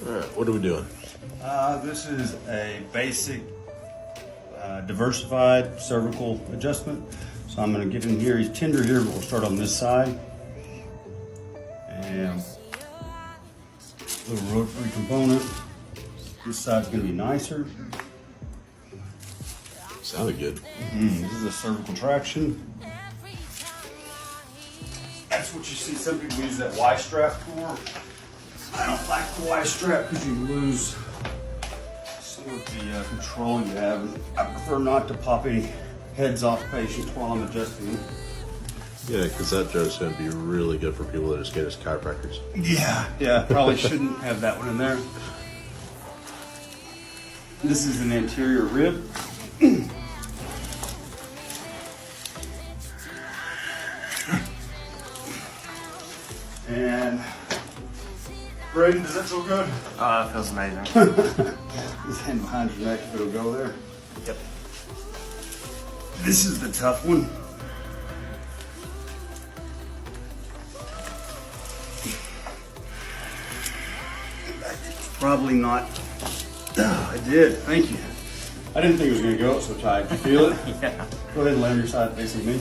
All right, what are we doing? This is a basic diversified cervical adjustment. So I'm going to get in here. He's tender here, but we'll start on this side. And little rotary component. This side's going to be nicer. Sounded good. This is a cervical traction. That's what you see some people use that Y strap for. I don't like the Y strap because you lose some of the control you have. And I prefer not to pop any heads off patients while I'm adjusting them. Yeah, because that joke's going to be really good for people that just get as chiropractors. Yeah, probably shouldn't have that one in there. This is an anterior rib. And Braden, does that feel good? It feels amazing. This hand behind your neck, if it'll go there. Yep. This is the tough one. Probably not. Oh, I did, thank you. I didn't think it was gonna go up so tight. You feel it? Yeah. Go ahead and lay on your side facing me.